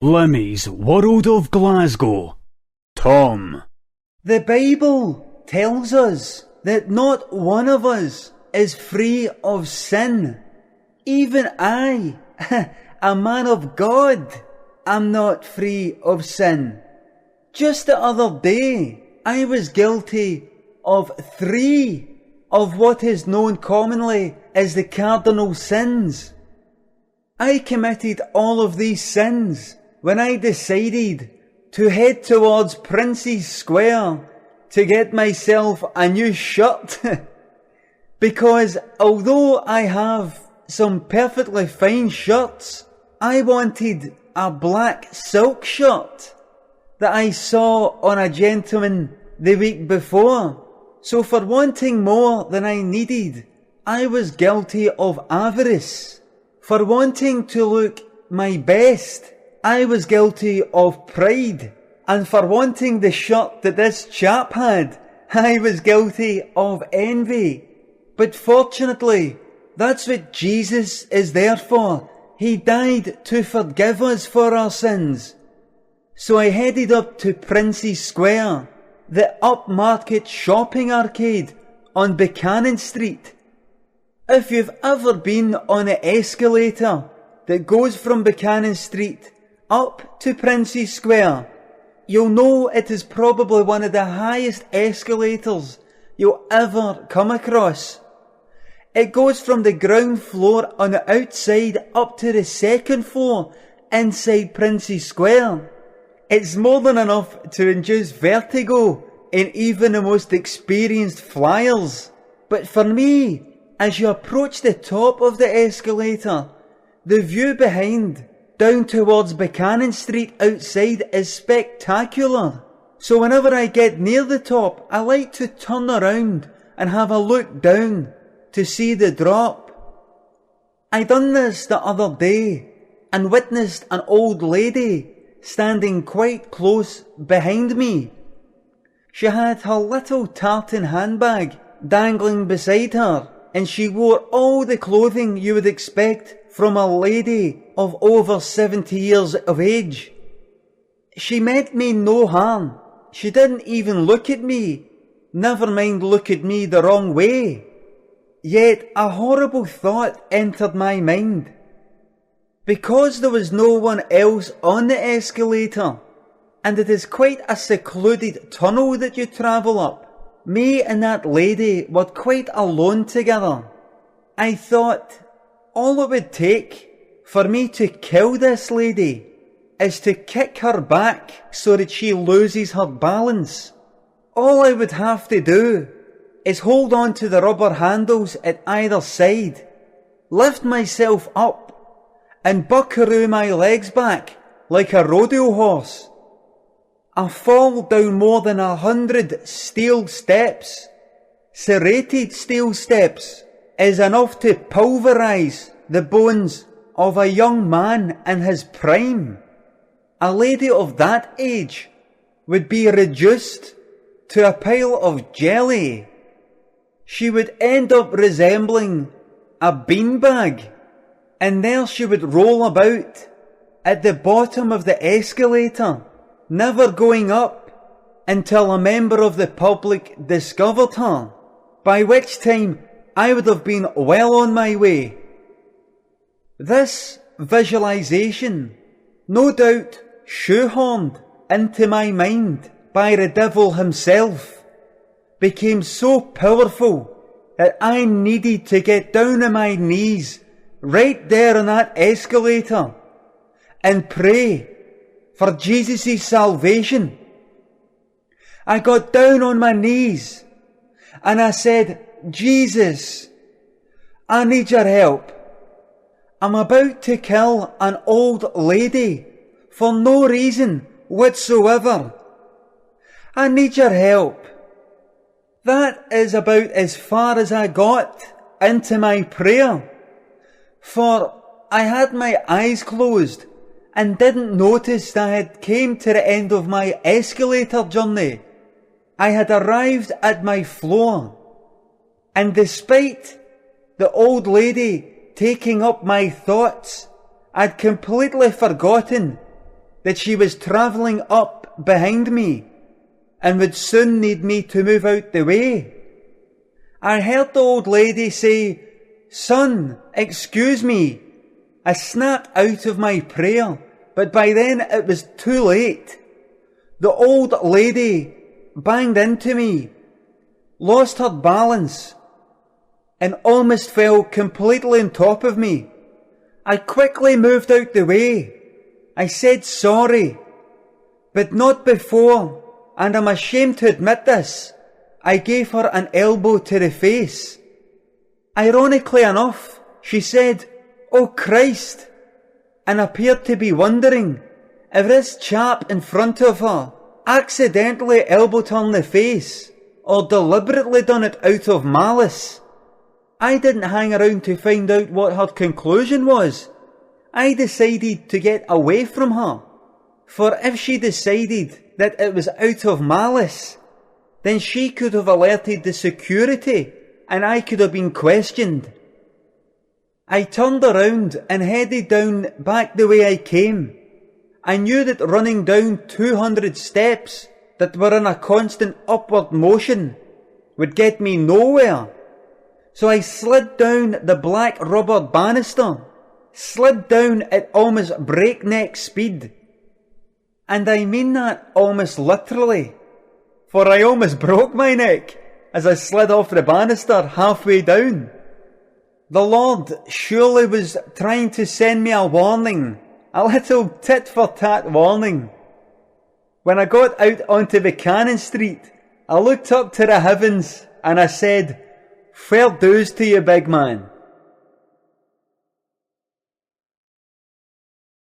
Limmy's World of Glasgow. Tom. The Bible tells us that not one of us is free of sin. Even I, a man of God, am not free of sin. Just the other day, I was guilty of 3 of what is known commonly as the cardinal sins. I committed all of these sins when I decided to head towards Prince's Square to get myself a new shirt. Because although I have some perfectly fine shirts, I wanted a black silk shirt that I saw on a gentleman the week before. So for wanting more than I needed, I was guilty of avarice. For wanting to look my best, I was guilty of pride. And for wanting the shirt that this chap had, I was guilty of envy. But fortunately, that's what Jesus is there for. He died to forgive us for our sins. So I headed up to Prince's Square, the upmarket shopping arcade on Buchanan Street. If you've ever been on an escalator that goes from Buchanan Street up to Prince's Square, you'll know it is probably one of the highest escalators you'll ever come across. It goes from the ground floor on the outside up to the 2nd floor inside Prince's Square. It's more than enough to induce vertigo in even the most experienced flyers. But for me, as you approach the top of the escalator, the view behind down towards Buchanan Street outside is spectacular. So whenever I get near the top, I like to turn around and have a look down to see the drop. I done this the other day and witnessed an old lady standing quite close behind me. She had her little tartan handbag dangling beside her, and she wore all the clothing you would expect from a lady of over 70 years of age. She meant me no harm. She didn't even look at me, never mind look at me the wrong way. Yet a horrible thought entered my mind. Because there was no one else on the escalator, and it is quite a secluded tunnel that you travel up, me and that lady were quite alone together. I thought, all it would take for me to kill this lady is to kick her back so that she loses her balance. All I would have to do is hold on to the rubber handles at either side, lift myself up, and buckaroo my legs back like a rodeo horse. A fall down more than 100 steel steps, serrated steel steps, is enough to pulverise the bones of a young man in his prime. A lady of that age would be reduced to a pile of jelly. She would end up resembling a beanbag, and there she would roll about at the bottom of the escalator, never going up until a member of the public discovered her, by which time I would have been well on my way. This visualization, no doubt shoehorned into my mind by the devil himself, became so powerful that I needed to get down on my knees right there on that escalator and pray for Jesus' salvation. I got down on my knees and I said, Jesus, I need your help. I'm about to kill an old lady for no reason whatsoever. I need your help. That is about as far as I got into my prayer. For I had my eyes closed and didn't notice that I had came to the end of my escalator journey. I had arrived at my floor, and despite the old lady taking up my thoughts, I'd completely forgotten that she was travelling up behind me and would soon need me to move out the way. I heard the old lady say, "Son, excuse me." I snapped out of my prayer, but by then it was too late. The old lady banged into me, lost her balance, and almost fell completely on top of me. I quickly moved out the way. I said sorry, but not before, and I'm ashamed to admit this, I gave her an elbow to the face. Ironically enough, she said, "Oh Christ," and appeared to be wondering if this chap in front of her accidentally elbowed her in the face or deliberately done it out of malice. I didn't hang around to find out what her conclusion was. I decided to get away from her, for if she decided that it was out of malice, then she could have alerted the security and I could have been questioned. I turned around and headed down back the way I came. I knew that running down 200 steps that were in a constant upward motion would get me nowhere. So I slid down the black rubber banister, slid down at almost breakneck speed. And I mean that almost literally, for I almost broke my neck as I slid off the banister halfway down. The Lord surely was trying to send me a warning, a little tit-for-tat warning. When I got out onto Buchanan Street, I looked up to the heavens and I said, "Fair dues to you, big man."